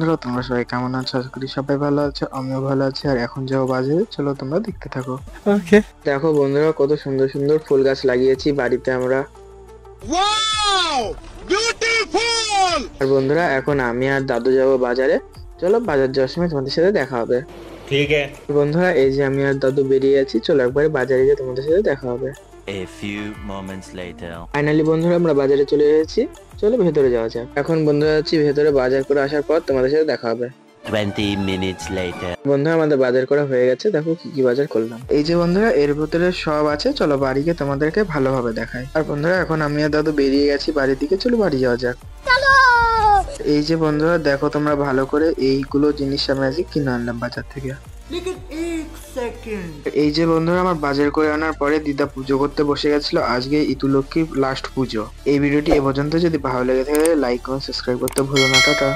বন্ধুরা, তোমরা সবাই কেমন আছো? আশা করি সবাই ভালো আছো, আমিও ভালো আছি। আর এখন যাও বাজারে, চলো তোমরা দেখতে থাকো। ওকে, দেখো বন্ধুরা, কত সুন্দর সুন্দর ফুল গাছ লাগিয়েছি বাড়িতে আমরা। Wow, beautiful! আর বন্ধুরা, এখন আমি আর দাদু যাবো বাজারে। চলো বাজার যাওয়ার সময় তোমাদের সাথে দেখা হবে। ঠিক আছে বন্ধুরা, এই যে আমি আর দাদু বেরিয়ে আছি, চলো একবার বাজারে গিয়ে তোমাদের সাথে দেখা হবে। A few moments later. Finally বন্ধুরা, আমরা বাজারে চলে এসেছি। চলো ভেতরে যাওয়া যাক। এখন বন্ধুরা যাচ্ছি ভেতরে, বাজার করে আসার পর তোমাদের সাথে দেখা হবে। 20 minutes later. বন্ধুরা, আমাদের বাজার করা হয়ে গেছে। দেখো কি কি বাজার করলাম। এই যে বন্ধুরা, এর ভেতরে সব আছে। চলো বাড়ি গিয়ে তোমাদেরকে ভালোভাবে দেখাই। আর বন্ধুরা, এখন আমি আর দাদু বেরিয়ে গেছি বাড়ির দিকে। চলো বাড়ি যাওয়া যাক। এই যে বন্ধুরা, দেখো তোমরা ভালো করে, এইগুলো জিনিস আমি আজকে কিনে আনলাম বাজার থেকে। এই যে বন্ধুরা, আমার বাজার করে আনার পরে দিদা পুজো করতে বসে গেছিল। আজকে ইতুলক্ষ্মীর লাস্ট পুজো। এই ভিডিওটি এ পর্যন্ত। যদি ভালো লেগে থাকে লাইক কমেন্ট সাবস্ক্রাইব করতে ভুলো না। টাটা।